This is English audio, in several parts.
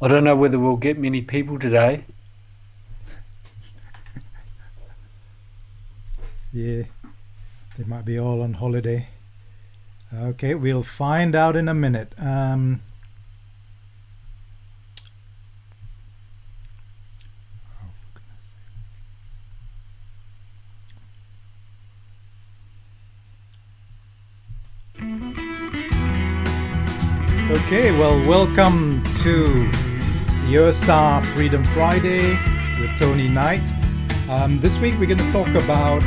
I don't know whether we'll get many people today. Yeah, they might be all on holiday. Okay, we'll find out in a minute. Okay, well, welcome to the Earthstar Freedom Friday with Tony Knight. This week we're going to talk about,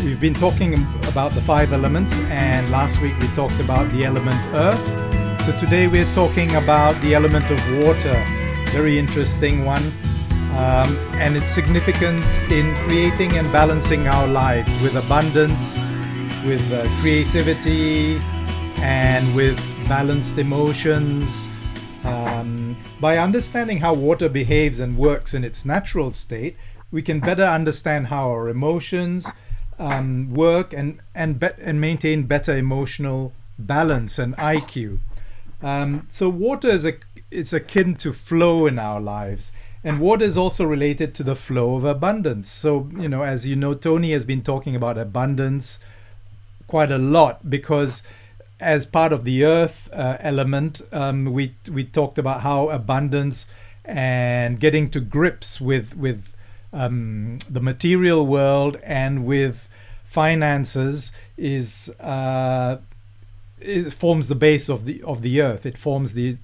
we've been talking about the 5 elements, and last week we talked about the element earth. So today we're talking about the element of water, very interesting one, and its significance in creating and balancing our lives with abundance, with creativity, and with balanced emotions. By understanding how water behaves and works in its natural state, we can better understand how our emotions work and maintain better emotional balance and IQ. So water it's akin to flow in our lives, and water is also related to the flow of abundance. So, as you know, Tony has been talking about abundance quite a lot because as part of the earth element, we talked about how abundance and getting to grips with the material world and with finances it forms the base of the earth. It forms the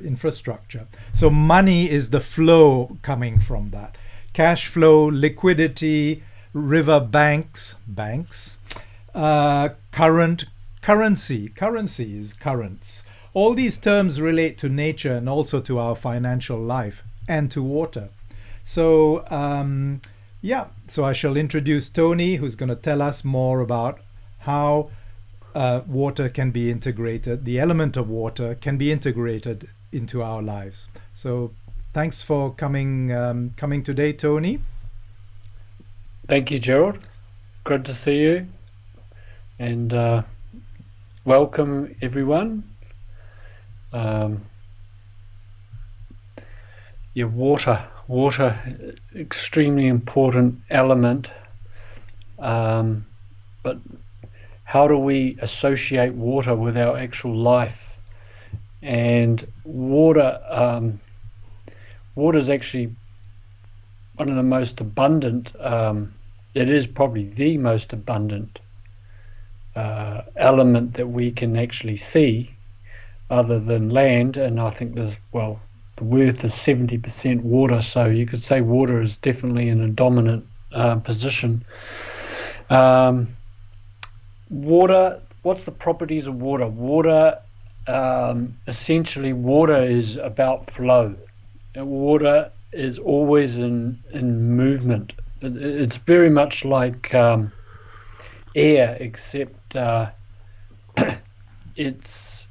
infrastructure. So money is the flow coming from that. Cash flow, liquidity, river banks, currency is currents. All these terms relate to nature and also to our financial life and to water. So so I shall introduce Tony, who's going to tell us more about how water can be integrated, the element of water can be integrated into our lives. So thanks for coming today, Tony. Thank you, Gerald. Good to see you. And welcome, everyone. Water, extremely important element. But how do we associate water with our actual life? And water is actually one of the most abundant. It is probably the most abundant element that we can actually see other than land. And I think the earth is 70% water, so you could say water is definitely in a dominant position. Water, what's the properties of water? Essentially water is about flow. Water is always in movement. It's very much like air, except it's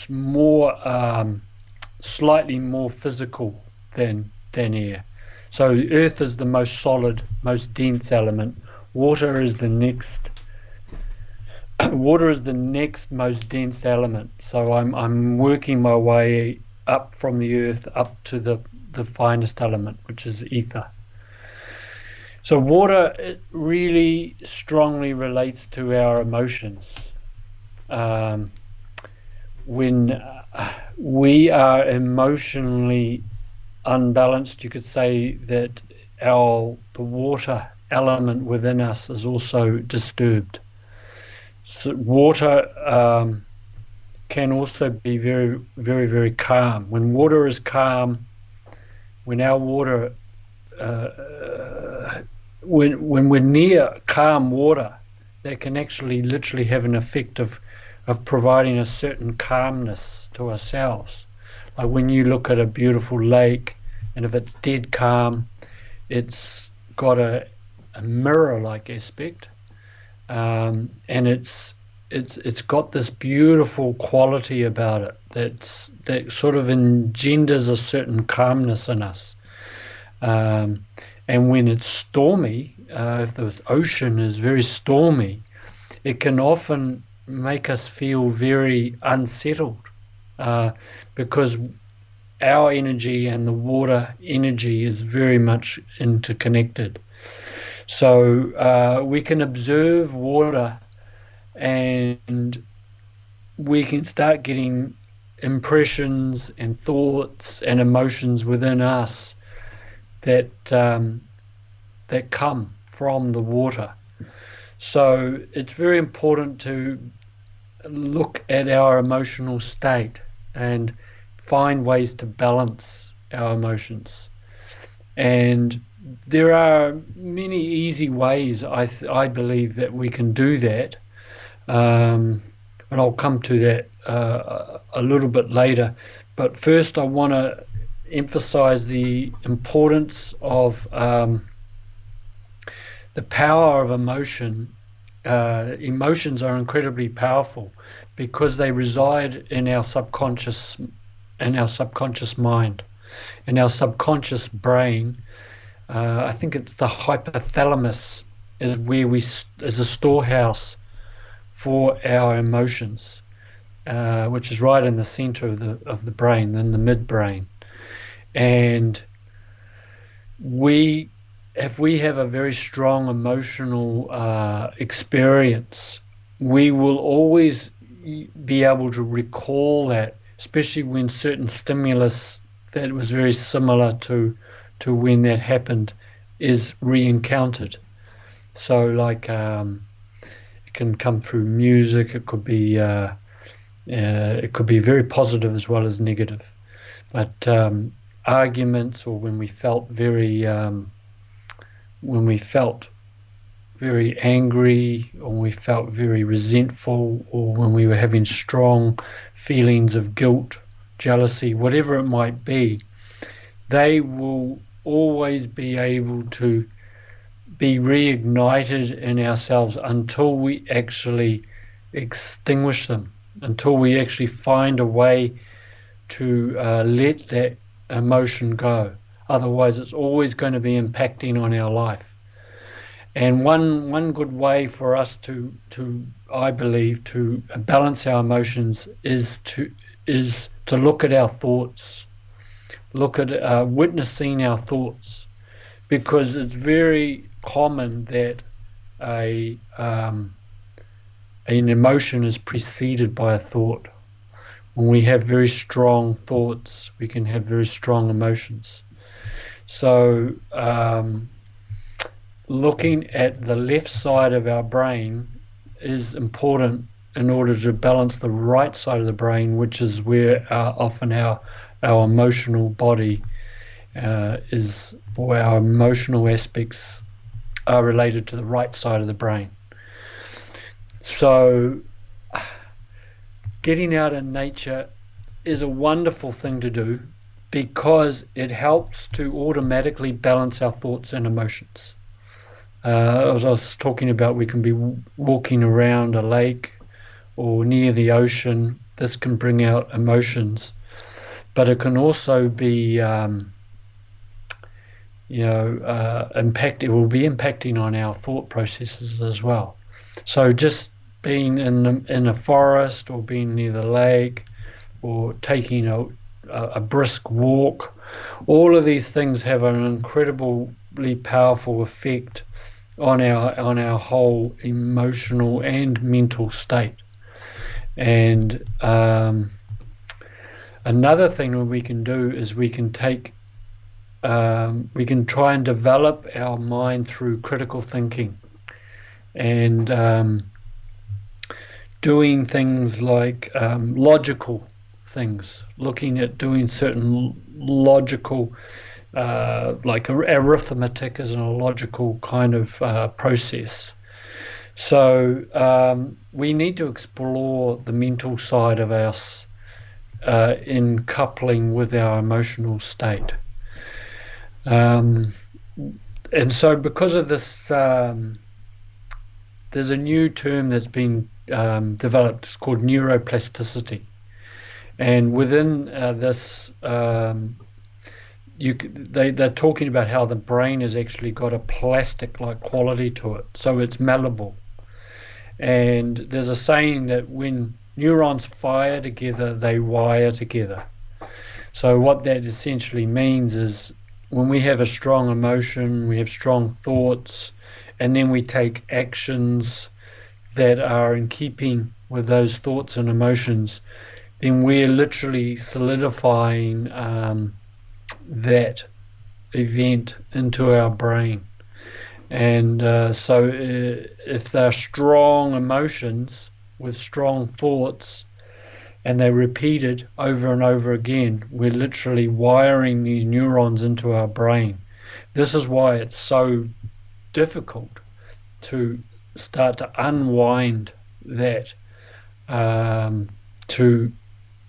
more slightly more physical than air. So earth is the most solid, most dense element. Water is the next most dense element. So I'm working my way up from the earth up to the finest element, which is ether. So water, it really strongly relates to our emotions. When we are emotionally unbalanced, you could say that the water element within us is also disturbed. So water can also be very, very, very calm. When water is calm, when our water when we're near calm water, that can actually literally have an effect of providing a certain calmness to ourselves. Like when you look at a beautiful lake, and if it's dead calm, it's got a mirror-like aspect, and it's got this beautiful quality about it that sort of engenders a certain calmness in us. And when it's stormy, if the ocean is very stormy, it can often make us feel very unsettled, uh, because our energy and the water energy is very much interconnected. So we can observe water, and we can start getting impressions and thoughts and emotions within us that come from the water. So it's very important to look at our emotional state and find ways to balance our emotions. And there are many easy ways I believe that we can do that. Um, and I'll come to that a little bit later. But first, I want to emphasize the importance of the power of emotion. Emotions are incredibly powerful because they reside in our subconscious mind, in our subconscious brain. I think it's the hypothalamus is where is a storehouse for our emotions, which is right in the center of the brain, in the midbrain. And we if we have a very strong emotional experience, we will always be able to recall that, especially when certain stimulus that was very similar to when that happened is re-encountered. So, like, it can come through music. It could be very positive as well as negative. But arguments, or when we felt very angry, or we felt very resentful, or when we were having strong feelings of guilt, jealousy, whatever it might be, they will always be able to be reignited in ourselves until we actually extinguish them, until we actually find a way to let that emotion go. Otherwise, it's always going to be impacting on our life. And one good way for us to I believe to balance our emotions is to look at our thoughts, look at witnessing our thoughts, because it's very common that a an emotion is preceded by a thought. When we have very strong thoughts, we can have very strong emotions. So, looking at the left side of our brain is important in order to balance the right side of the brain, which is where often our emotional body is, or our emotional aspects are related to the right side of the brain. So, getting out in nature is a wonderful thing to do because it helps to automatically balance our thoughts and emotions. As I was talking about, we can be walking around a lake or near the ocean. This can bring out emotions, but it can also be, it will be impacting on our thought processes as well. So just being in a forest, or being near the lake, or taking a brisk walk, all of these things have an incredibly powerful effect on our whole emotional and mental state. And another thing that we can do is we can try and develop our mind through critical thinking, and doing things like logical things, looking at doing certain logical, like arithmetic is a logical kind of process. So we need to explore the mental side of us in coupling with our emotional state. And so because of this, there's a new term that's been developed. It's called neuroplasticity. And within this, they're talking about how the brain has actually got a plastic-like quality to it, so it's malleable. And there's a saying that when neurons fire together, they wire together. So what that essentially means is when we have a strong emotion, we have strong thoughts, and then we take actions that are in keeping with those thoughts and emotions, then we're literally solidifying that event into our brain. And if they're strong emotions with strong thoughts and they're repeated over and over again, we're literally wiring these neurons into our brain. This is why it's so difficult to start to unwind that, to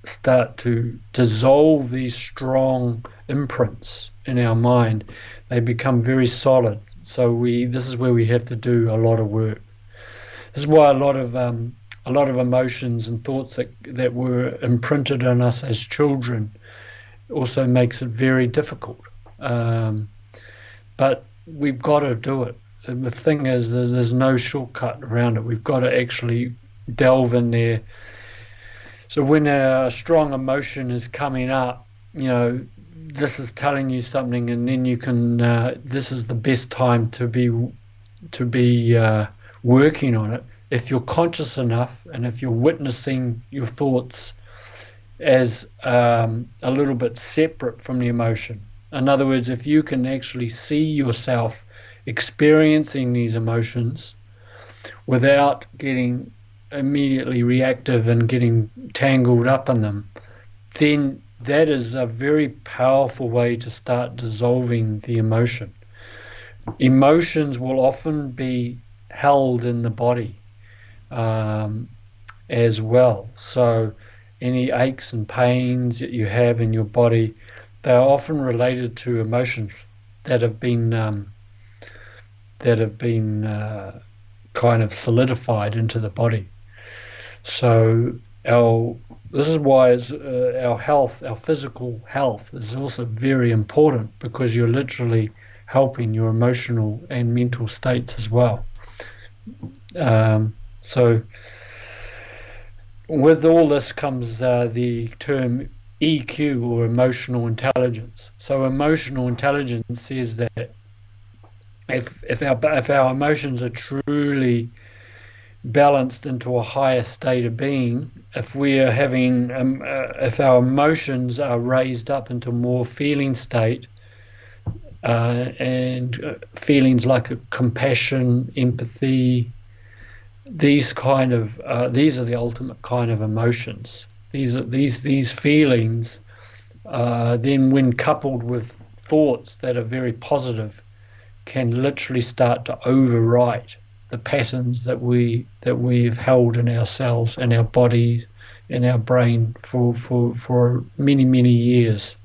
start to dissolve these strong imprints in our mind. They become very solid. So this is where we have to do a lot of work. This is why a lot of emotions and thoughts that were imprinted on us as children also makes it very difficult. But we've got to do it. And the thing is, there's no shortcut around it. We've got to actually delve in there. So when a strong emotion is coming up, this is telling you something, and then you can. This is the best time to be working on it. If you're conscious enough, and if you're witnessing your thoughts as a little bit separate from the emotion. In other words, if you can actually see yourself experiencing these emotions without getting immediately reactive and getting tangled up in them, then that is a very powerful way to start dissolving the emotion. Emotions will often be held in the body as well. So any aches and pains that you have in your body, they are often related to emotions that have been kind of solidified into the body. So this is why our health, our physical health, is also very important, because you're literally helping your emotional and mental states as well. So with all this comes the term EQ, or emotional intelligence. So emotional intelligence says that if our emotions are truly balanced into a higher state of being, if we are having if our emotions are raised up into more feeling state, and feelings like compassion, empathy, these are the ultimate kind of emotions. These feelings, then when coupled with thoughts that are very positive, can literally start to overwrite the patterns that we've held in ourselves, in our bodies, in our brain for many years.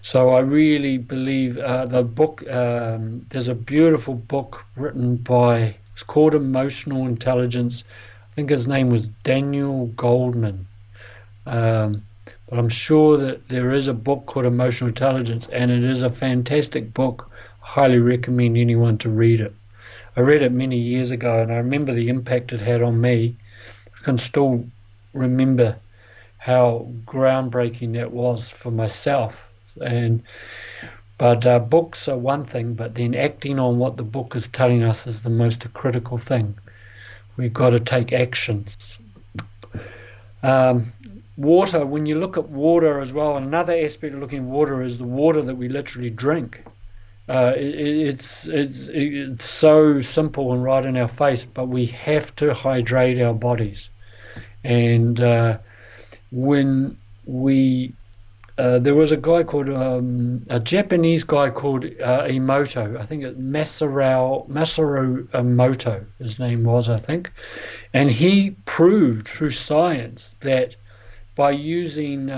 So I really believe the book. There's a beautiful book written by. It's called Emotional Intelligence. I think his name was Daniel Goldman. But I'm sure that there is a book called Emotional Intelligence, and it is a fantastic book. I highly recommend anyone to read it. I read it many years ago, and I remember the impact it had on me. I can still remember how groundbreaking that was for myself. But books are one thing, but then acting on what the book is telling us is the most critical thing. We've got to take actions. Water, when you look at water as well, another aspect of looking at water is the water that we literally drink. It's so simple and right in our face, but we have to hydrate our bodies. And when there was a guy called a Japanese guy called Emoto. I think Masaru Emoto, his name was, I think, and he proved through science that by using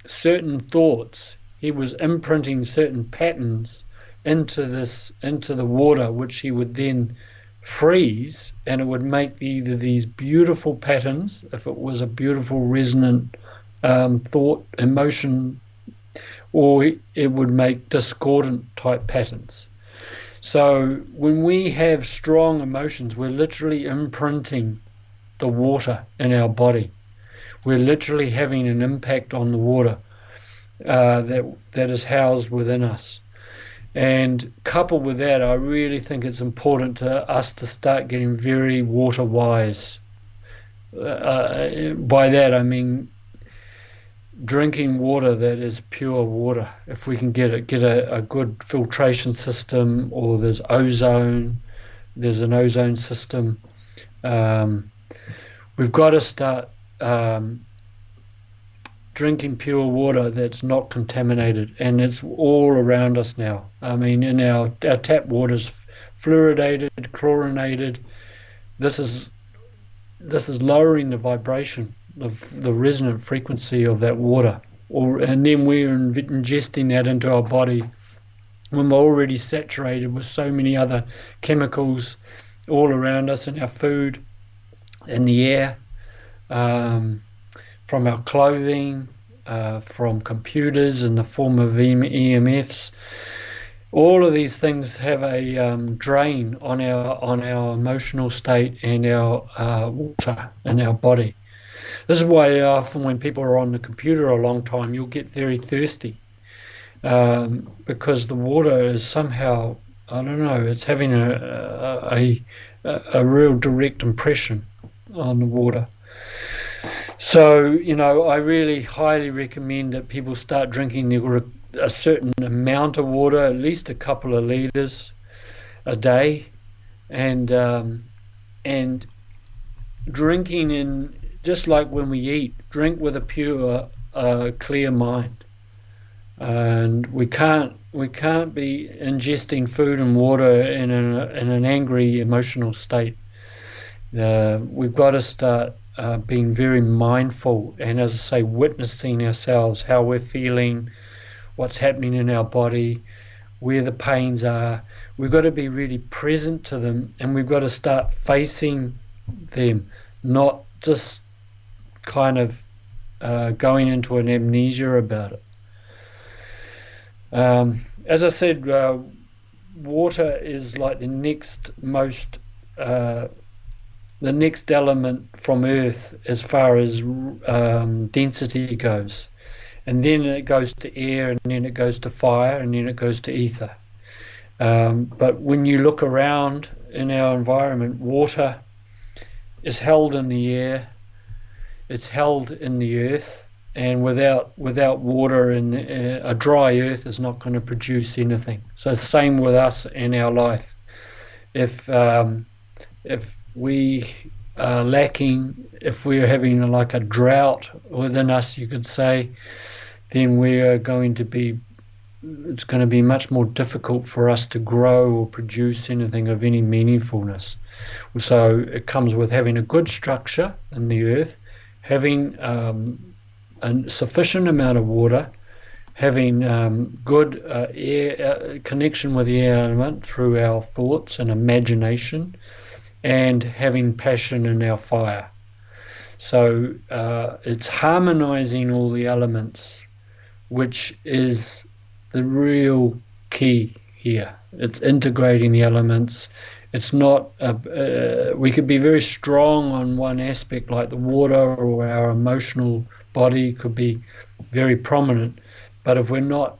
certain thoughts, he was imprinting certain patterns into the water, which he would then freeze, and it would make either these beautiful patterns, if it was a beautiful resonant thought, emotion, or it would make discordant type patterns. So when we have strong emotions, we're literally imprinting the water in our body. We're literally having an impact on the water that is housed within us. And coupled with that, I really think it's important to us to start getting very water wise. By that I mean drinking water that is pure water. If we can get a good filtration system, or there's an ozone system. Um, we've got to start drinking pure water that's not contaminated, and it's all around us now. I mean, in our tap water's fluoridated, chlorinated. This is this is lowering the vibration of the resonant frequency of that water, and then we're ingesting that into our body when we're already saturated with so many other chemicals all around us in our food, in the air, um, from our clothing, from computers in the form of EMFs. All of these things have a drain on our emotional state and our water in our body. This is why often when people are on the computer a long time, you'll get very thirsty, because the water is somehow, I don't know, it's having a real direct impression on the water. So, I really highly recommend that people start drinking a certain amount of water, at least a couple of liters a day, and drinking in, just like when we eat, drink with a pure, clear mind. And we can't be ingesting food and water in an angry emotional state. We've got to start being very mindful, and, as I say, witnessing ourselves, how we're feeling, what's happening in our body, where the pains are. We've got to be really present to them, and we've got to start facing them, not just kind of going into an amnesia about it. As I said, water is like the next element from Earth as far as density goes. And then it goes to air, and then it goes to fire, and then it goes to ether. But when you look around in our environment, water is held in the air, it's held in the earth, and without water, and a dry earth is not going to produce anything. So same with us in our life. If we are lacking, if we're having like a drought within us, you could say, then it's going to be much more difficult for us to grow or produce anything of any meaningfulness. So it comes with having a good structure in the earth, having a sufficient amount of water, having good air connection with the air element through our thoughts and imagination, and having passion in our fire. So it's harmonizing all the elements, which is the real key here. It's integrating the elements. It's not, we could be very strong on one aspect, like the water, or our emotional body could be very prominent. But if we're not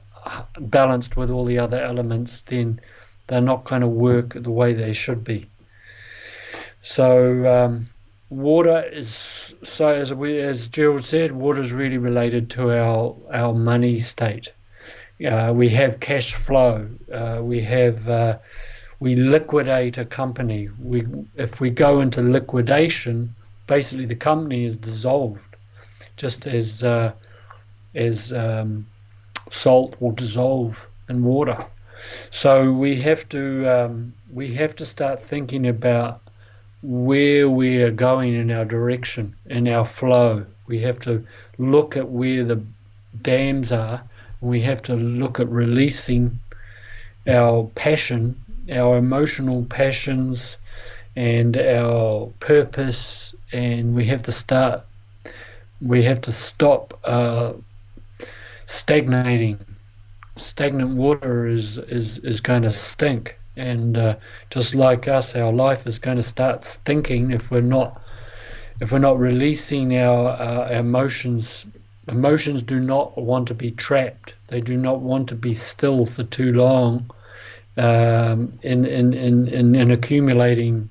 balanced with all the other elements, then they're not going to work the way they should be. So water is, so as Gerald said, water is really related to our money state. We have cash flow. We liquidate a company. If we go into liquidation, basically the company is dissolved, just as salt will dissolve in water. So we have to start thinking about where we are going in our direction, in our flow. We have to look at where the dams are. We have to look at releasing our passion, our emotional passions, and our purpose, and we have to stop stagnating. Stagnant water is going to stink. And just like us, our life is going to start stinking if we're not releasing our emotions. Emotions do not want to be trapped. They do not want to be still for too long, in accumulating.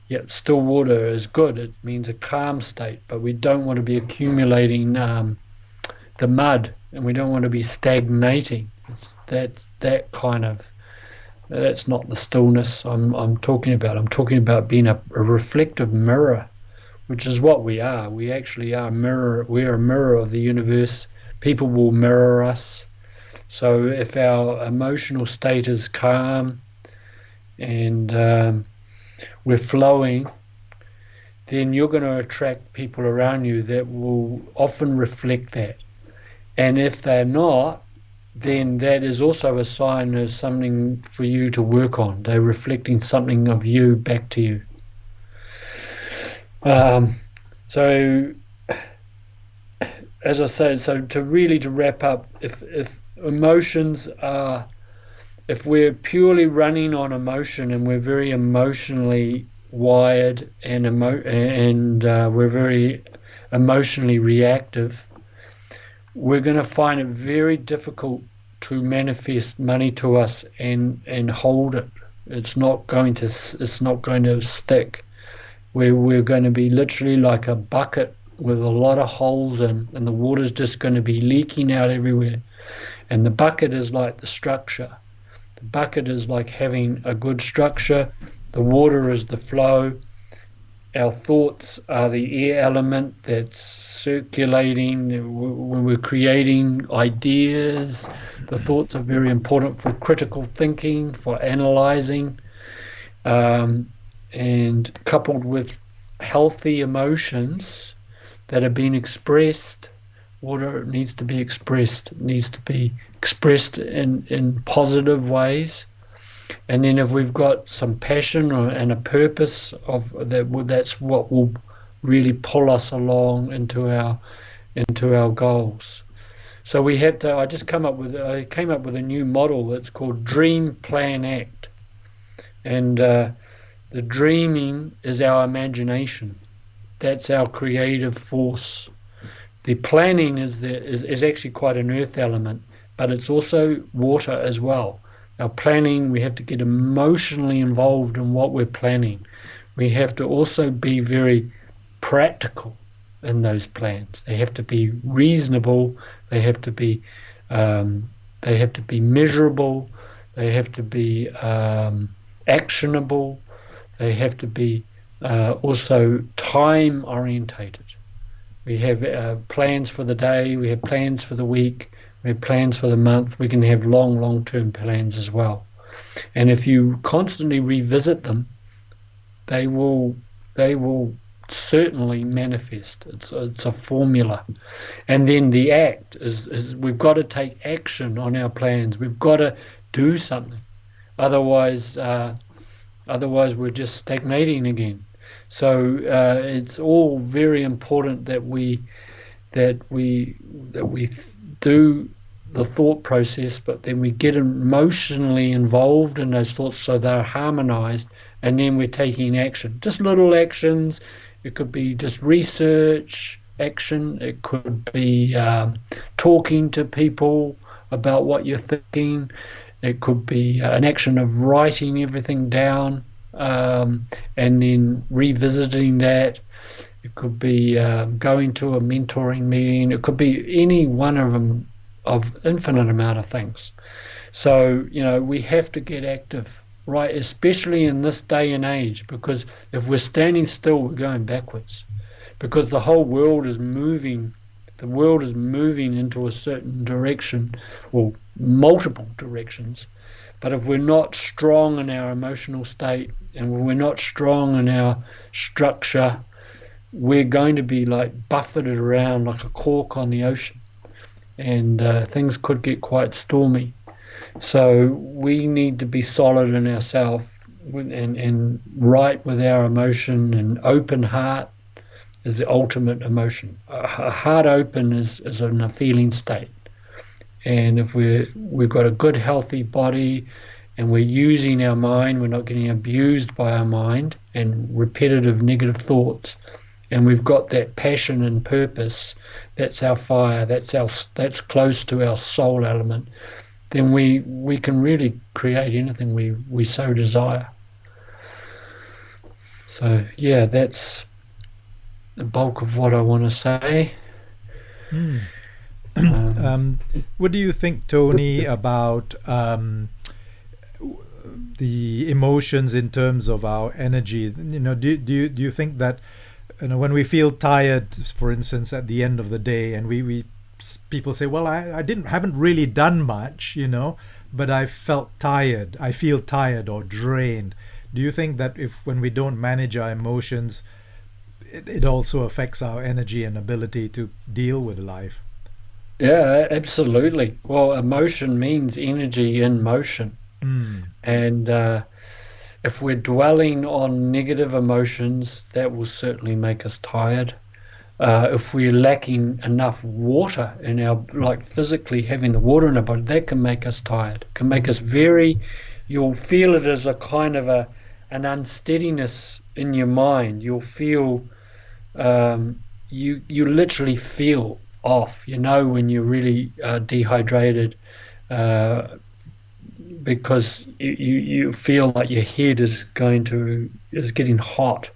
Yet still water is good. It means a calm state, but we don't want to be accumulating the mud, and we don't want to be stagnating. That kind of. That's not the stillness I'm talking about. I'm talking about being a reflective mirror, which is what we are. We actually are mirror. We are a mirror of the universe. People will mirror us. So if our emotional state is calm and we're flowing, then you're going to attract people around you that will often reflect that. And if they're not, then that is also a sign of something for you to work on. They're reflecting something of you back to you. Um, so, as I said, so to wrap up, if emotions are, if we're purely running on emotion and we're very emotionally wired and we're very emotionally reactive, we're going to find it very difficult to manifest money to us and hold it. It's not going to stick. We're going to be literally like a bucket with a lot of holes in, and the water's just going to be leaking out everywhere. And the bucket is like the structure. The bucket is like having a good structure. The water is the flow. Our thoughts are the air element that's circulating when we're creating ideas. The thoughts are very important for critical thinking, for analyzing, and coupled with healthy emotions that are being expressed. Water needs to be expressed. It needs to be expressed in positive ways. And then if we've got some passion and a purpose of that, that's what will really pull us along into our goals. So we had to. I came up with a new model that's called Dream Plan Act, and the dreaming is our imagination. That's our creative force. The planning is actually quite an earth element, but it's also water as well. Our planning, we have to get emotionally involved in what we're planning. We have to also be very practical in those plans. They have to be reasonable. They have to be measurable. They have to be actionable. They have to be also time orientated. We have plans for the day. We have plans for the week. We have plans for the month. We can have long-term plans as well. And if you constantly revisit them, they will certainly manifest. It's a formula. And then the act is we've got to take action on our plans. We've got to do something. Otherwise we're just stagnating again. So it's all very important that we do the thought process, but then we get emotionally involved in those thoughts so they're harmonized, and then we're taking action. Just little actions. It could be just research action. It could be talking to people about what you're thinking. It could be an action of writing everything down, and then revisiting that. It could be going to a mentoring meeting. It could be any one of them, of infinite amount of things. So, we have to get active, right? Especially in this day and age, because if we're standing still, we're going backwards, because the whole world is moving. The world is moving into a certain direction, or multiple directions. But if we're not strong in our emotional state, and when we're not strong in our structure, we're going to be like buffeted around like a cork on the ocean, and things could get quite stormy. So we need to be solid in ourselves, and right with our emotion. And open heart is the ultimate emotion. A heart open is in a feeling state. And if we've got a good healthy body, and we're using our mind, we're not getting abused by our mind and repetitive negative thoughts, and we've got that passion and purpose, that's our fire, that's close to our soul element, then we can really create anything we so desire. So yeah, that's the bulk of what I want to say. Hmm. Um, What do you think, Tony, about the emotions in terms of our energy? Do you think that when we feel tired, for instance, at the end of the day, and we people say, well, I haven't really done much, but I felt tired. I feel tired or drained. Do you think that if when we don't manage our emotions, it also affects our energy and ability to deal with life? yeah, absolutely. Well, emotion means energy in motion, Mm. and if we're dwelling on negative emotions, that will certainly make us tired. If we're lacking enough water in our, like physically having the water in our body, that can make us tired. Can make us very, you'll feel it as a kind of an unsteadiness in your mind. You'll feel, you literally feel off. When you're really dehydrated, uh, because you feel like your head is getting hot,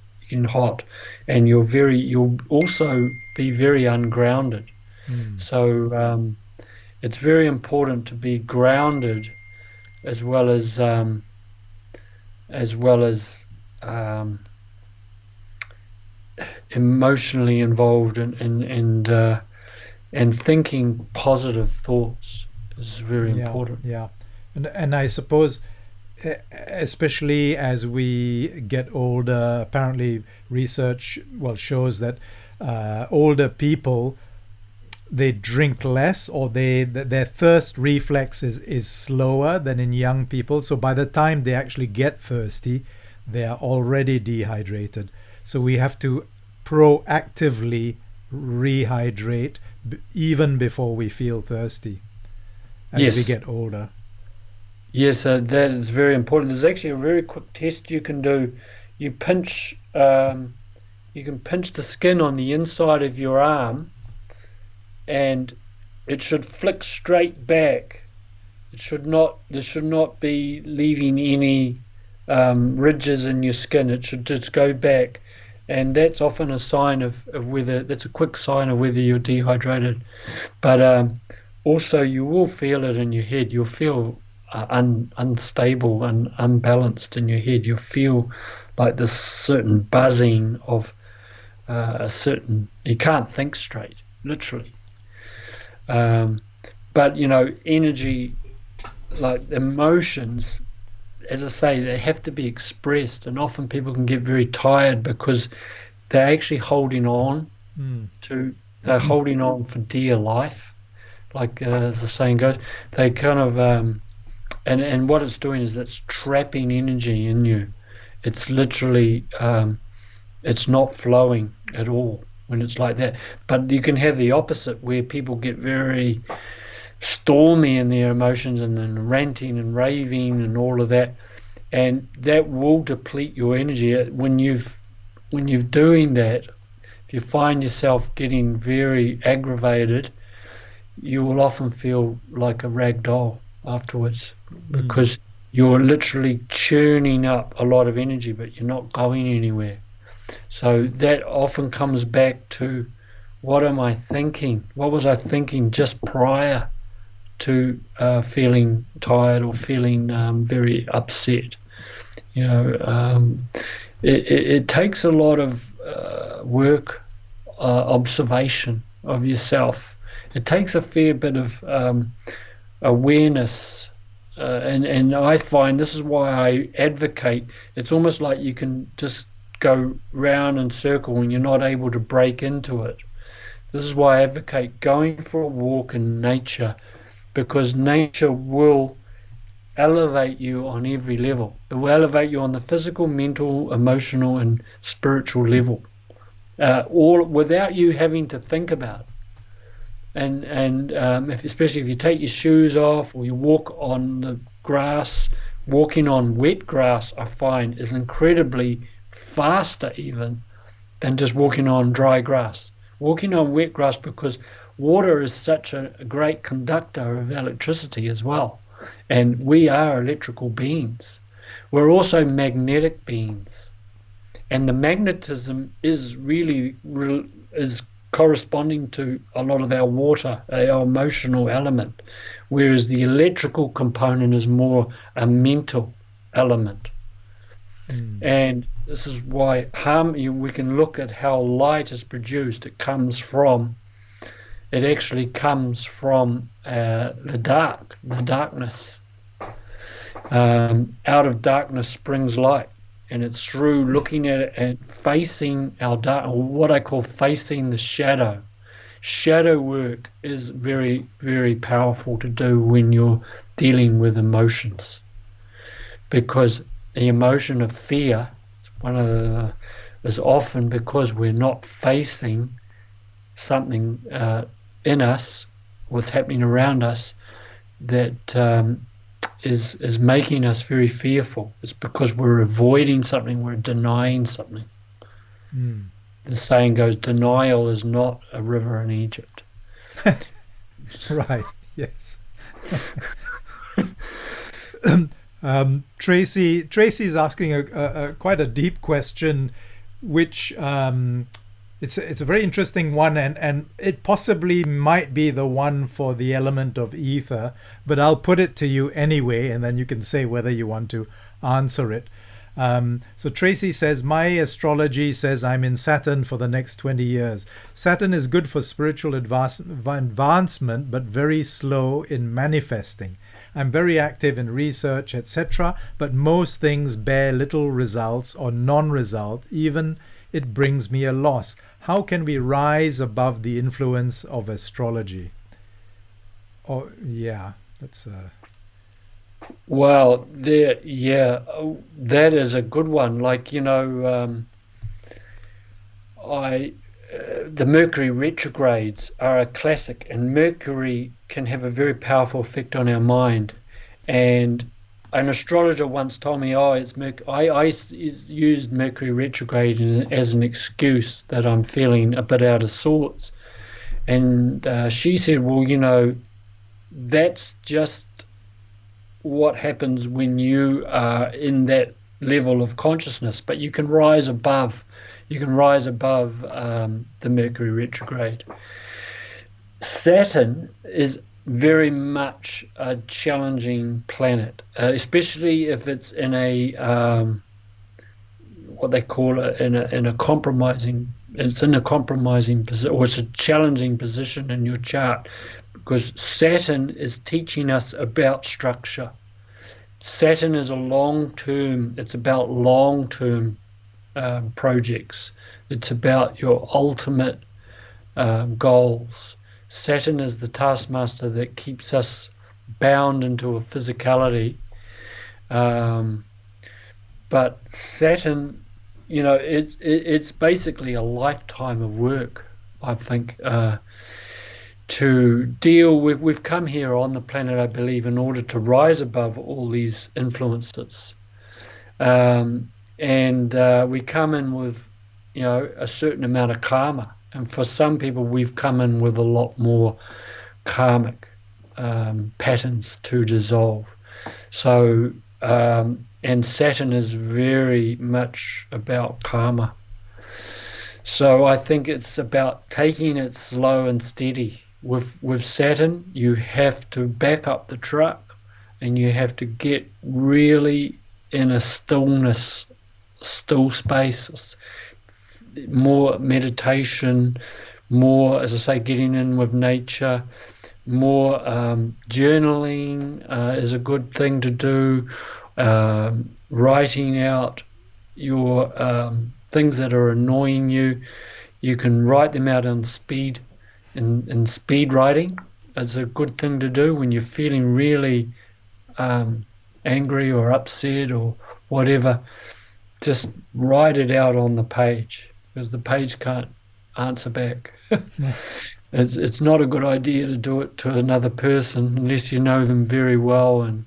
and you'll also be very ungrounded. Mm. So it's very important to be grounded as well as um, emotionally involved, and thinking positive thoughts is very Yeah, important. yeah. And I suppose, especially as we get older, apparently research shows that older people, they drink less, or their thirst reflex is slower than in young people. So by the time they actually get thirsty, they are already dehydrated. So we have to proactively rehydrate even before we feel thirsty as we Yes. get older. Yes, that is very important. There's actually a very quick test you can do. You pinch, you can pinch the skin on the inside of your arm, and it should flick straight back. It should not. There should not be leaving any ridges in your skin. It should just go back, and that's often a sign of whether that's a quick sign of whether you're dehydrated. But also, you will feel it in your head. You'll feel unstable and unbalanced in your head. You'll feel like this certain buzzing of a certain. You can't think straight, literally. Um, but energy, like emotions, as I say, they have to be expressed, and often people can get very tired because they're actually holding on Mm. to. They're holding on for dear life, like as the saying goes. They kind of and what it's doing is it's trapping energy in you. It's literally it's not flowing at all when it's like that. But you can have the opposite, where people get very stormy in their emotions, and then ranting and raving and all of that, and that will deplete your energy. When you're doing that, if you find yourself getting very aggravated, you will often feel like a rag doll afterwards, Mm. because you're literally churning up a lot of energy, but you're not going anywhere. So that often comes back to, what am I thinking? What was I thinking just prior to feeling tired or feeling very upset? You know, it takes a lot of work, observation of yourself. It takes a fair bit of awareness, and I find this is why I advocate. It's almost like you can just go round and circle and you're not able to break into it. This is why I advocate going for a walk in nature, because nature will elevate you on every level. It will elevate you on the physical, mental, emotional, and spiritual level, all without you having to think about it. And especially if you take your shoes off or you walk on the grass Walking on wet grass, I find, is incredibly faster even than just walking on dry grass. Walking on wet grass, because water is such a great conductor of electricity as well. And we are electrical beings. We're also magnetic beings. And the magnetism is really is corresponding to a lot of our water, our emotional element, whereas the electrical component is more a mental element. And this is why we can look at how light is produced. It actually comes from the darkness. Out of darkness springs light. And it's through looking at it and facing our dark, or what I call facing the shadow. Shadow work is very, very powerful to do when you're dealing with emotions, because the emotion of fear is often because we're not facing something in us, what's happening around us, that is making us very fearful. It's because we're avoiding something, we're denying something. The saying goes, denial is not a river in Egypt. Right, yes. Tracy's asking a quite a deep question, which it's a very interesting one, and it possibly might be the one for the element of ether, but I'll put it to you anyway, and then you can say whether you want to answer it. So Tracy says, my astrology says I'm in Saturn for the next 20 years. Saturn is good for spiritual advancement, but very slow in manifesting. I'm very active in research, etc., but most things bear little results or non-result, even it brings me a loss. How can we rise above the influence of astrology? Oh, yeah, that's Well, that is a good one. Like, the Mercury retrogrades are a classic, and Mercury can have a very powerful effect on our mind. And an astrologer once told me, it's I used Mercury retrograde as an excuse that I'm feeling a bit out of sorts. And she said, well, that's just what happens when you are in that level of consciousness, but you can rise above the Mercury retrograde. Saturn is very much a challenging planet, especially if it's in a what they call it in a compromising. It's in a compromising position, or it's a challenging position in your chart, because Saturn is teaching us about structure. Saturn is it's about long-term projects. It's about your ultimate goals. Saturn is the taskmaster that keeps us bound into a physicality. But Saturn, it's basically a lifetime of work, I think, to deal with. We've come here on the planet, I believe, in order to rise above all these influences. And we come in with, a certain amount of karma. And for some people, we've come in with a lot more karmic patterns to dissolve. So, and Saturn is very much about karma. So I think it's about taking it slow and steady. With Saturn, you have to back up the truck, and you have to get really in a still space, more meditation, more, as I say, getting in with nature, more journaling is a good thing to do, writing out your things that are annoying you. You can write them out in speed writing. It's a good thing to do when you're feeling really angry or upset or whatever. Just write it out on the page, because the page can't answer back. It's not a good idea to do it to another person unless you know them very well, and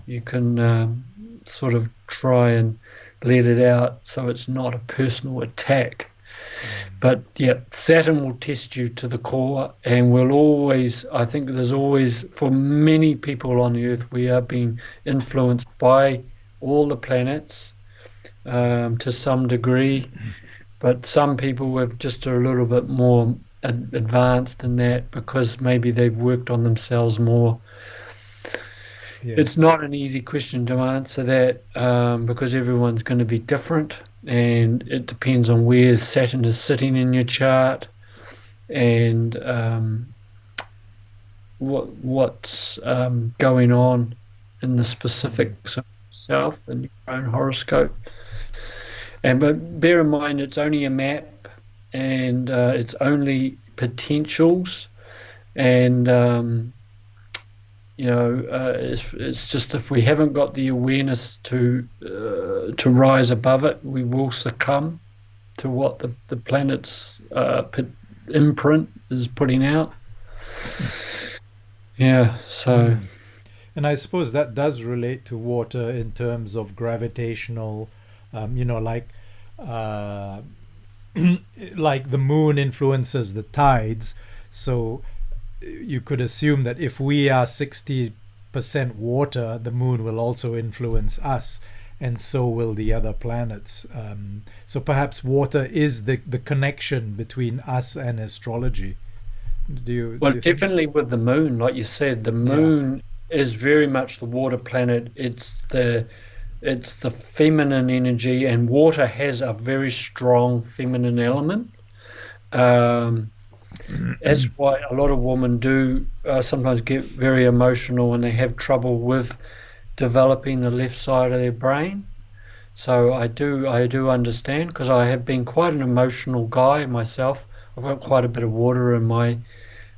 you can sort of try and let it out so it's not a personal attack. But yeah, Saturn will test you to the core, and will always, I think there's always, for many people on the Earth, we are being influenced by all the planets to some degree, but some people have just a little bit more advanced in that because maybe they've worked on themselves more. It's Yes. not an easy question to answer that because everyone's going to be different, and it depends on where Saturn is sitting in your chart and what's going on in the Mm. specifics of yourself and your own horoscope. And but bear in mind, it's only a map, and it's only potentials, and it's just if we haven't got the awareness to rise above it, we will succumb to what the planet's imprint is putting out. Yeah, so Mm. And I suppose that does relate to water in terms of gravitational, like uh, like the moon influences the tides. So you could assume that if we are 60% water, the moon will also influence us, and so will the other planets. So perhaps water is the connection between us and astrology. Do well, you think? definitely with the moon, like you said, the Yeah. moon is very much the water planet. It's the feminine energy, and water has a very strong feminine element. Um, that's why a lot of women do sometimes get very emotional when they have trouble with developing the left side of their brain. So I do understand because I have been quite an emotional guy myself. I've got quite a bit of water in my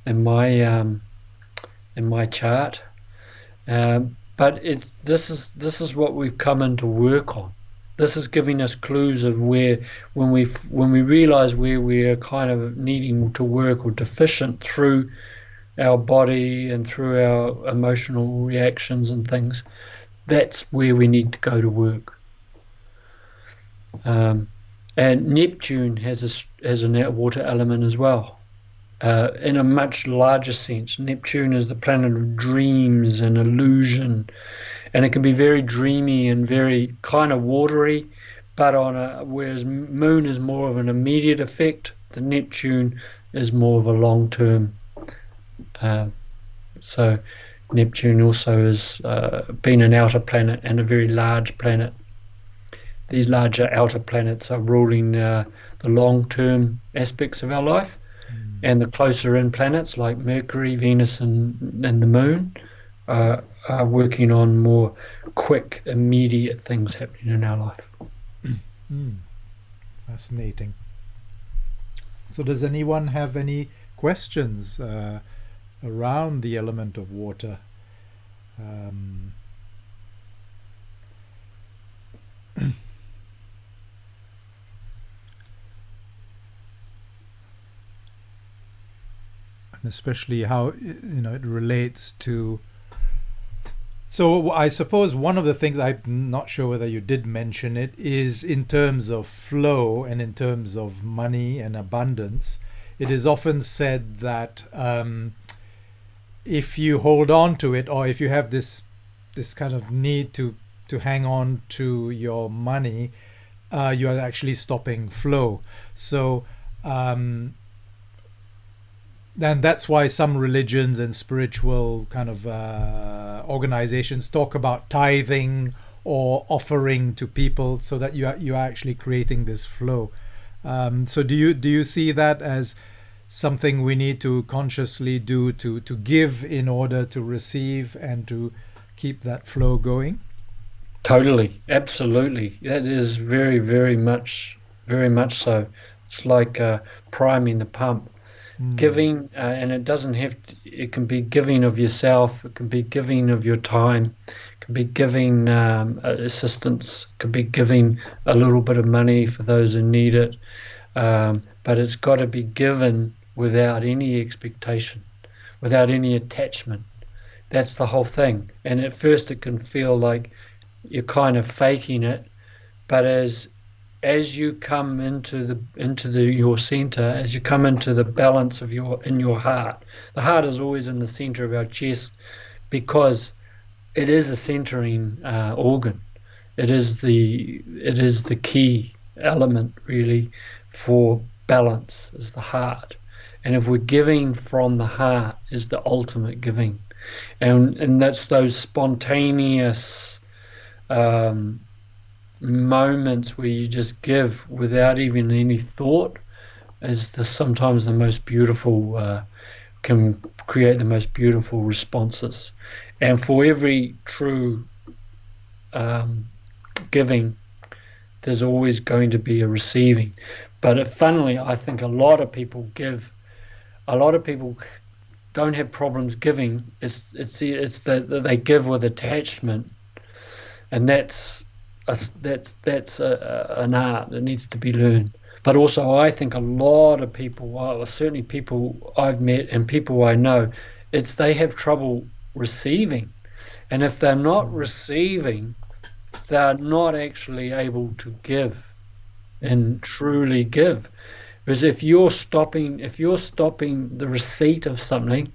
in my chart. But this is what we've come in to work on. This is giving us clues of where when we realize where we're kind of needing to work or deficient through our body and through our emotional reactions and things. That's where we need to go to work. Um, and Neptune has a water element as well. In a much larger sense, Neptune is the planet of dreams and illusion, and it can be very dreamy and very kind of watery. But whereas Moon is more of an immediate effect, the Neptune is more of a long term. Uh, so Neptune also has been an outer planet and a very large planet. These larger outer planets are ruling the long term aspects of our life, Mm. and the closer in planets like Mercury, Venus, and the Moon are working on more quick, immediate things happening in our life. Mm. Fascinating. So, does anyone have any questions around the element of water? Um, and especially how it relates to. So, I suppose one of the things, I'm not sure whether you did mention it, is in terms of flow and in terms of money and abundance. It is often said that if you hold on to it, or if you have this kind of need to hang on to your money, you are actually stopping flow. So and that's why some religions and spiritual kind of organizations talk about tithing or offering to people, so that you are actually creating this flow. So do you see that as something we need to consciously do to give in order to receive and to keep that flow going? Totally, absolutely. That is very much so. It's like priming the pump. Mm, Giving, and it doesn't have to, it can be giving of yourself, it can be giving of your time, it can be giving assistance, it can be giving a little bit of money for those who need it. But it's got to be given without any expectation, without any attachment. That's the whole thing. And at first, it can feel like you're kind of faking it. But as you come into the your center, as you come into the balance of your heart, the heart is always in the center of our chest because it is a centering organ. It is the key element really for balance is the heart. And if we're giving from the heart is the ultimate giving. And that's those spontaneous um, moments where you just give without even any thought is sometimes the most beautiful, can create the most beautiful responses. And for every true um, giving, there's always going to be a receiving. But funnily, I think a lot of people give. A lot of people don't have problems giving. It's that they give with attachment, and that's an art that needs to be learned. But also, I think a lot of people, well, certainly people I've met and people I know, it's they have trouble receiving, and if they're not receiving, they're not actually able to give and truly give. Because if you're stopping the receipt of something,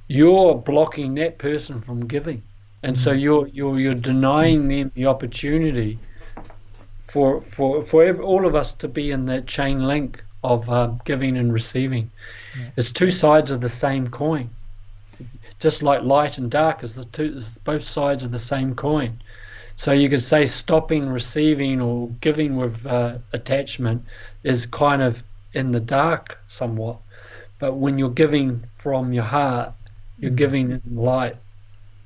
you're blocking that person from giving, and so Mm. you're denying them the opportunity for all of us to be in that chain link of giving and receiving. Yeah. It's two sides of the same coin, just like light and dark is both sides of the same coin. So you could say stopping receiving or giving with attachment is kind of in the dark somewhat. But when you're giving from your heart, you're Mm. giving in light,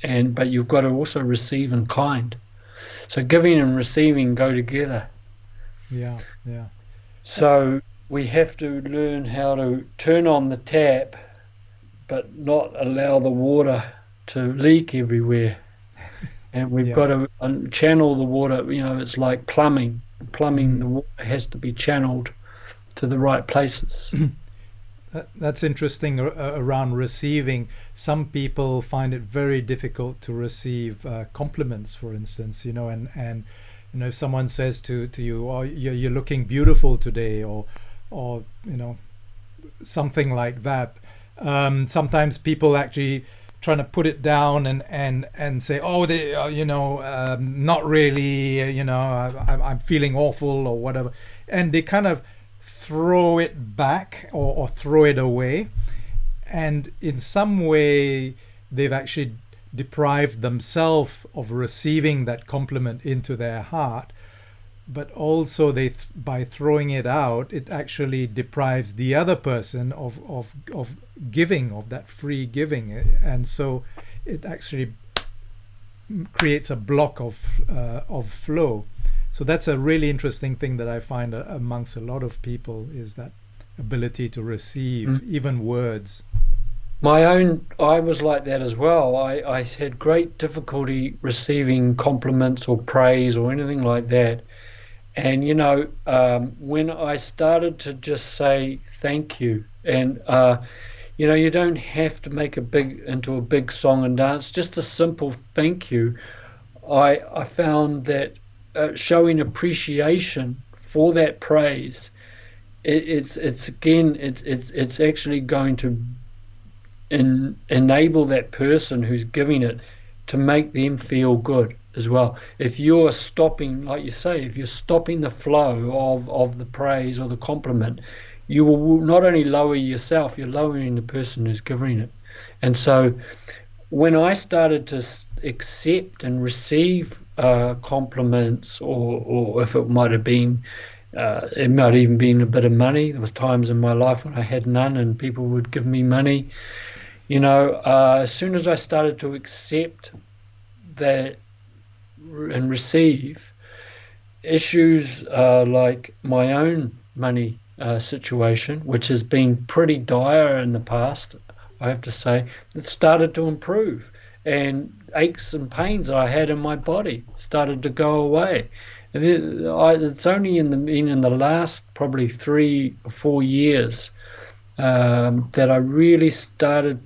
and but you've got to also receive in kind. So giving and receiving go together. Yeah, yeah. So we have to learn how to turn on the tap, but not allow the water to leak everywhere. And we've Yeah. got to channel the water. It's like plumbing. Plumbing, Mm. the water has to be channeled to the right places. That's interesting around receiving. Some people find it very difficult to receive compliments, for instance, and if someone says to you, "Oh, you're looking beautiful today," or something like that. Sometimes people actually trying to put it down and say, "Oh, not really," I'm feeling awful or whatever, and they kind of throw it back or throw it away, and in some way they've actually deprived themselves of receiving that compliment into their heart, but also by throwing it out, it actually deprives the other person of giving, of that free giving, and so it actually creates a block of flow. So that's a really interesting thing that I find amongst a lot of people, is that ability to receive even words. I was like that as well. I had great difficulty receiving compliments or praise or anything like that. And when I started to just say thank you, and you don't have to make into a big song and dance. Just a simple thank you. I found that showing appreciation for that praise, it's actually going to enable that person who's giving it to make them feel good as well. If you're stopping, like you say, if you're stopping the flow of the praise or the compliment, you will not only lower yourself, you're lowering the person who's giving it. And so when I started to accept and receive compliments, or if it might even been a bit of money. There was times in my life when I had none and people would give me money. As soon as I started to accept that and receive, issues like my own money situation, which has been pretty dire in the past, I have to say, it started to improve. And aches and pains I had in my body started to go away. It's only in the last probably 3 or 4 years that I really started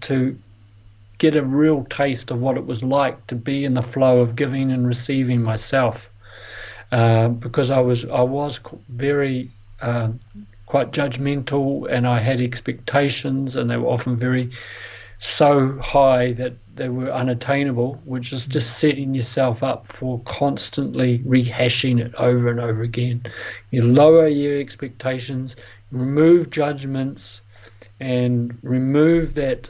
get a real taste of what it was like to be in the flow of giving and receiving myself. Because I was very quite judgmental, and I had expectations, and they were often very so high that they were unattainable, which is just setting yourself up for constantly rehashing it over and over again. You lower your expectations, remove judgments, and remove that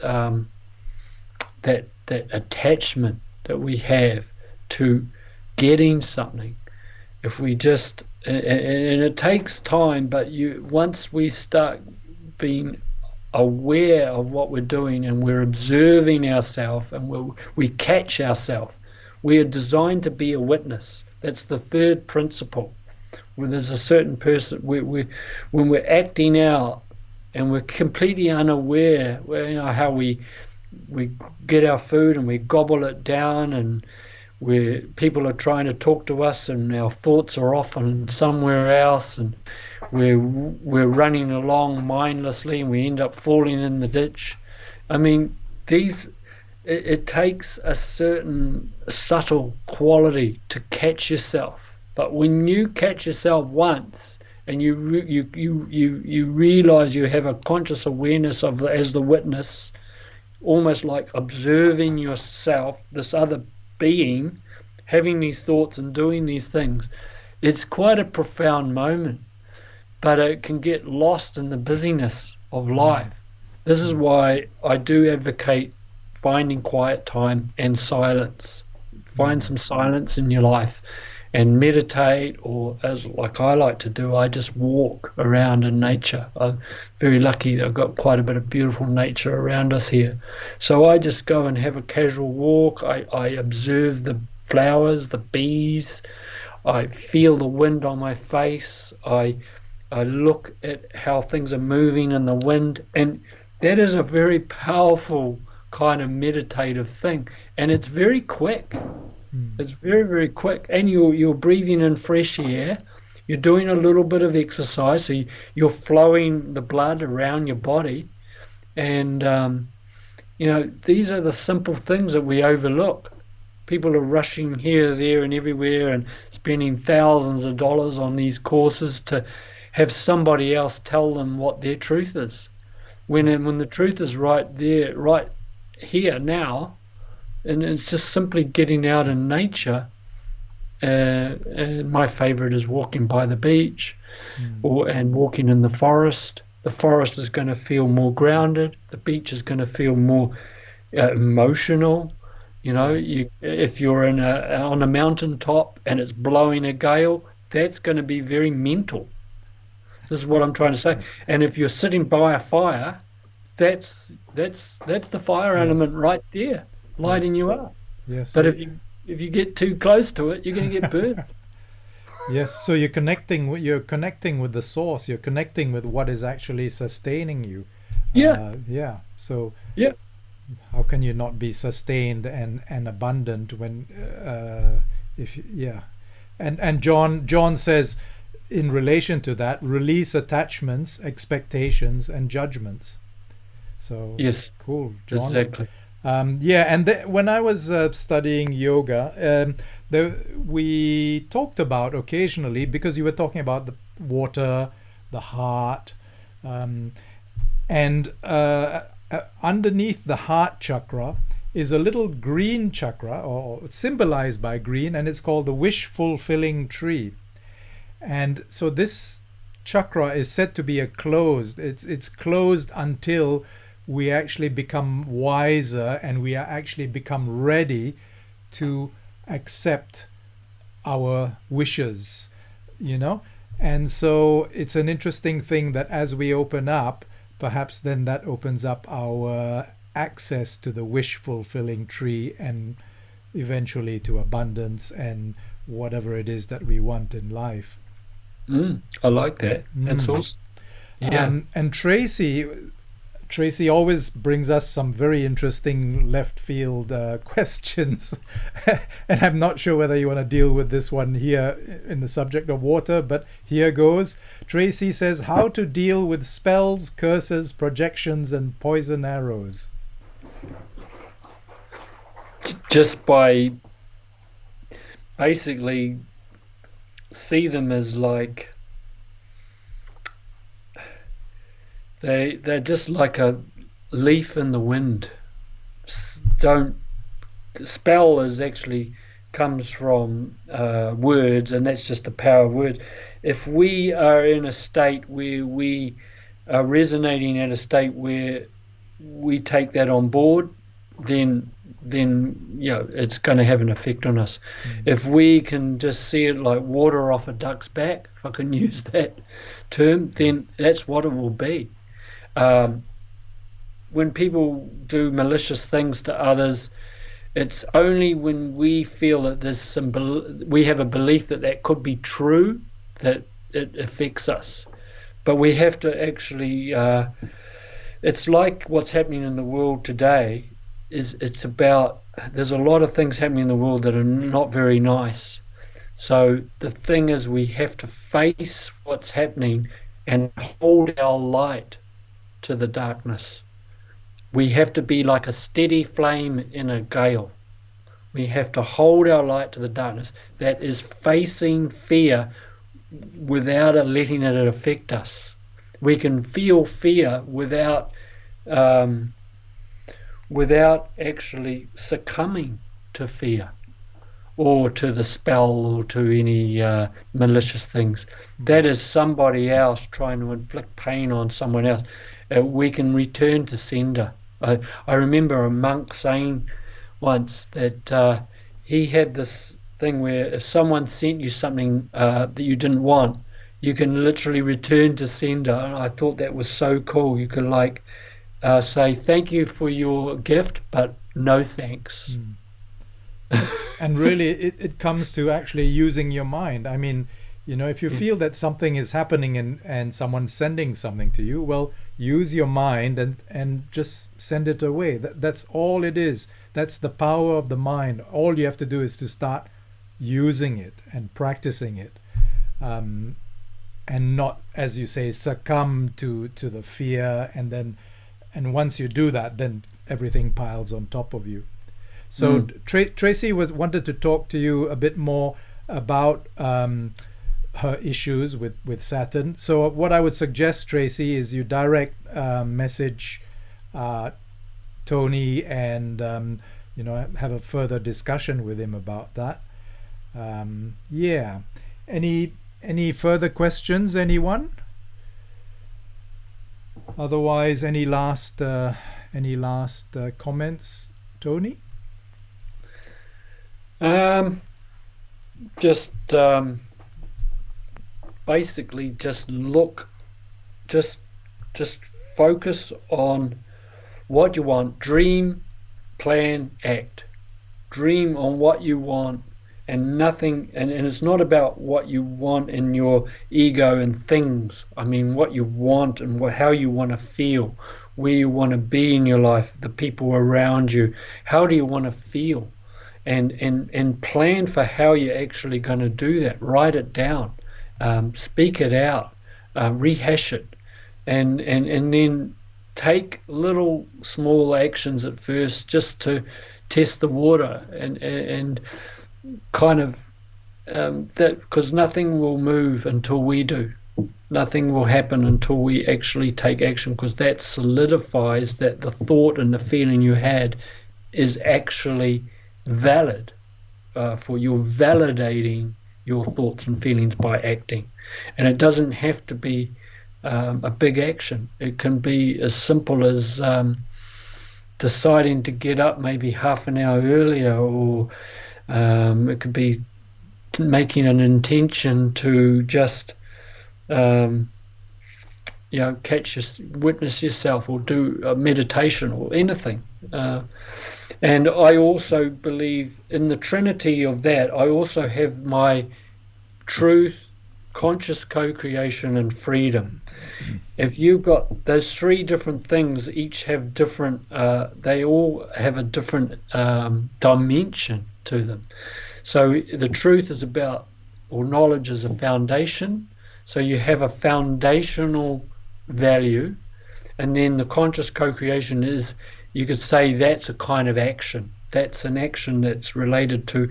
attachment that we have to getting something. If we just and it takes time, but you once we start being aware of what we're doing, and we're observing ourselves, and we catch ourselves. We are designed to be a witness. That's the third principle. When there's a certain person, when we're acting out and we're completely unaware, how we get our food and we gobble it down, and where people are trying to talk to us and our thoughts are often somewhere else, and we're running along mindlessly and we end up falling in the ditch. I mean, it takes a certain subtle quality to catch yourself. But when you catch yourself once, and you realize you have a conscious awareness of as the witness, almost like observing yourself, this other being, having these thoughts and doing these things, it's quite a profound moment. But it can get lost in the busyness of life. This is why I do advocate finding quiet time and silence. Find some silence in your life and meditate, or as like I like to do, I just walk around in nature. I'm very lucky that I've got quite a bit of beautiful nature around us here. So I just go and have a casual walk. I observe the flowers, the bees. I feel the wind on my face. I look at how things are moving in the wind, and that is a very powerful kind of meditative thing, and it's very quick. It's very, very quick, and you're breathing in fresh air. You're doing a little bit of exercise, so you're flowing the blood around your body, and these are the simple things that we overlook. People are rushing here, there, and everywhere, and spending thousands of dollars on these courses to have somebody else tell them what their truth is. When the truth is right there, right here now, and it's just simply getting out in nature. And my favorite is walking by the beach, and walking in the forest. The forest is going to feel more grounded. The beach is going to feel more emotional. If you're on a mountaintop and it's blowing a gale, that's going to be very mental. This is what I'm trying to say. And if you're sitting by a fire, that's the fire element right there, lighting you up. Yes. But if you get too close to it, you're going to get burned. Yes. So you're connecting with the source. You're connecting with what is actually sustaining you. Yeah. So yeah. How can you not be sustained and abundant when And John says, in relation to that, release attachments, expectations, and judgments. So yes, cool, John. Exactly. When I was studying yoga, we talked about occasionally, because you were talking about the water, the heart, and underneath the heart chakra is a little green chakra, or symbolized by green, and it's called the wish-fulfilling tree. And so this chakra is said to be it's closed until we actually become wiser, and we are actually become ready to accept our wishes, And so it's an interesting thing that as we open up, perhaps then that opens up our access to the wish-fulfilling tree, and eventually to abundance and whatever it is that we want in life. I like that. That's awesome. Yeah. And Tracy always brings us some very interesting left field questions. And I'm not sure whether you want to deal with this one here in the subject of water, but here goes. Tracy says, how to deal with spells, curses, projections, and poison arrows. just by basically see them as like they're just like a leaf in the wind. Don't spell is actually comes from words, and that's just the power of words. If we are in a state where we are resonating at a state where we take that on board, then it's going to have an effect on us. If we can just see it like water off a duck's back, if I can use that term, then that's what it will be. Um, when people do malicious things to others, it's only when we feel that we have a belief that that could be true that it affects us. But we have to actually, it's like what's happening in the world today it's about, there's a lot of things happening in the world that are not very nice. So the thing is, we have to face what's happening and hold our light to the darkness. We have to be like a steady flame in a gale. We have to hold our light to the darkness. That is facing fear without letting it affect us. We can feel fear without actually succumbing to fear or to the spell or to any malicious things. That is somebody else trying to inflict pain on someone else. We can return to sender. I remember a monk saying once that he had this thing where if someone sent you something that you didn't want, you can literally return to sender. And I thought that was so cool. You could say thank you for your gift, but no thanks. And really, it comes to actually using your mind. I mean, if you feel that something is happening and someone's sending something to you, well, use your mind and just send it away. That's all it is. That's the power of the mind. All you have to do is to start using it and practicing it, and not, as you say, succumb to the fear. And once you do that, then everything piles on top of you. So Tracy wanted to talk to you a bit more about her issues with Saturn. So what I would suggest, Tracy, is you direct message Tony and have a further discussion with him about that. Any further questions, anyone? Otherwise, any last comments, Tony? Just basically just focus on what you want. Dream, plan, act. Dream on what you want, and nothing, and it's not about what you want in your ego and things. I mean what you want and how you want to feel, where you want to be in your life, the people around you. How do you want to feel? And plan for how you're actually going to do that. Write it down, speak it out, rehash it, and then take little small actions at first just to test the water and kind of that, because nothing will move until we do. Nothing will happen until we actually take action, because that solidifies that the thought and the feeling you had is actually valid. For you're validating your thoughts and feelings by acting, and it doesn't have to be a big action. It can be as simple as deciding to get up maybe half an hour earlier, or it could be making an intention to just witness yourself, or do a meditation, or anything. And I also believe in the trinity of that. I also have my truth, conscious co-creation, and freedom. If you've got those three different things, each have different, they all have a different dimension to them. So the truth is about, or knowledge is a foundation. So you have a foundational value, and then the conscious co-creation is, you could say that's a kind of action. That's an action that's related to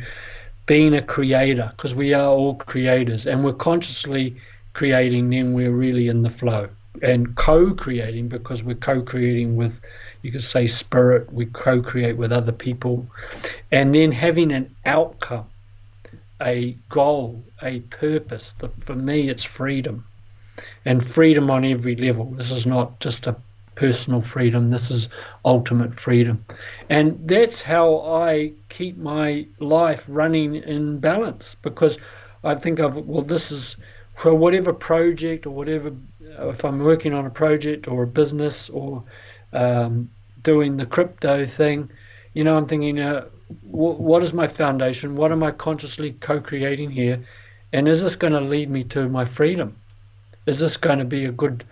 being a creator, because we are all creators, and we're consciously creating, then we're really in the flow. And co-creating, because we're co-creating with, you could say, spirit, we co-create with other people. And then having an outcome, a goal, a purpose. For me, it's freedom. And freedom on every level. This is not just a personal freedom, this is ultimate freedom. And that's how I keep my life running in balance, because I think this is for whatever project or whatever, if I'm working on a project or a business or doing the crypto thing, I'm thinking, what is my foundation? What am I consciously co-creating here? And is this going to lead me to my freedom? Is this going to be a good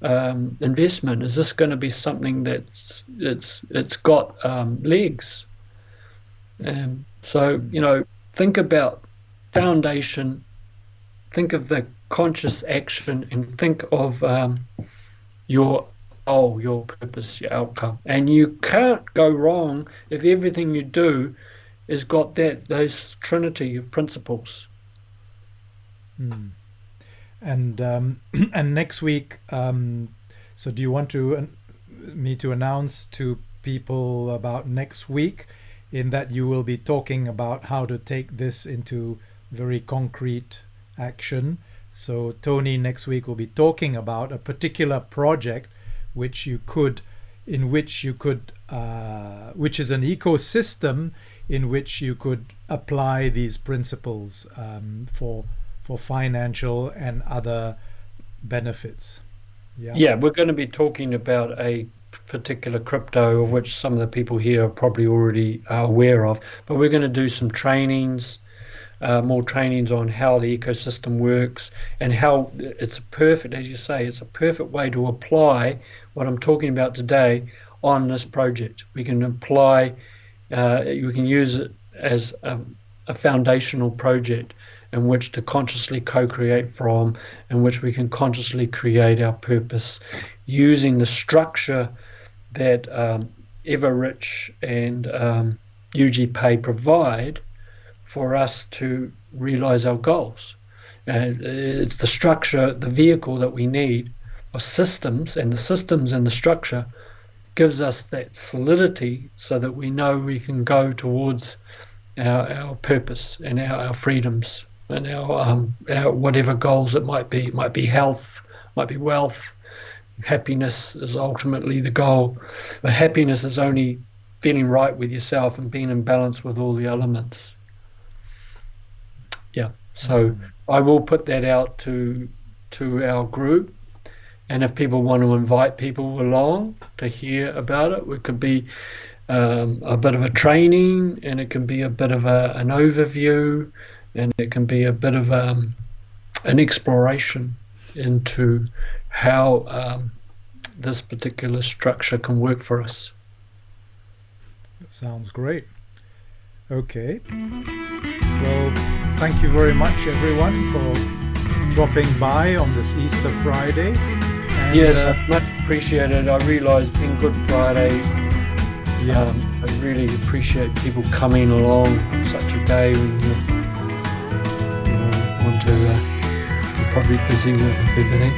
investment? Is this going to be something that's it's got legs? So think about foundation, think of the conscious action, and think of your goal, your purpose, your outcome. And you can't go wrong if everything you do has got those trinity of principles. And and next week, so do you want me to announce to people about next week, in that you will be talking about how to take this into very concrete action? So Tony next week will be talking about a particular project which is an ecosystem in which you could apply these principles for financial and other benefits. Yeah, we're going to be talking about a particular crypto, of which some of the people here are probably already aware of, but we're going to do some trainings, more trainings on how the ecosystem works, and how it's perfect, as you say, it's a perfect way to apply what I'm talking about today on this project. We can apply, we can use it as a foundational project in which to consciously co-create from, in which we can consciously create our purpose using the structure that Everrich and UGPay provide for us to realize our goals. And it's the structure, the vehicle that we need, of systems, and the systems and the structure gives us that solidity so that we know we can go towards our purpose and our freedoms and our whatever goals it might be. It might be health, might be wealth. Happiness is ultimately the goal, but happiness is only feeling right with yourself and being in balance with all the elements. Yeah, so I will put that out to our group, and if people want to invite people along to hear about it, it could be a bit of a training, and it can be a bit of an overview, and it can be a bit of an exploration into how this particular structure can work for us. That sounds great. Okay. Well, thank you very much, everyone, for dropping by on this Easter Friday. And, yes, I much appreciate it. I realise being Good Friday, I really appreciate people coming along on such a day when you want to. You're probably busy with everything.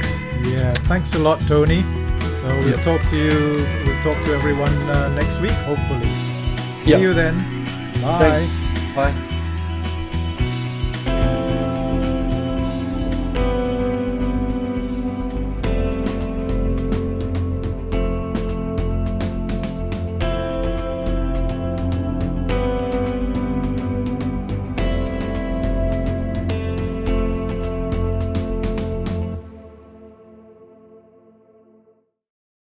Yeah, thanks a lot, Tony. So we'll talk to you. We'll talk to everyone next week, hopefully. See you then. Bye. Thanks. Bye.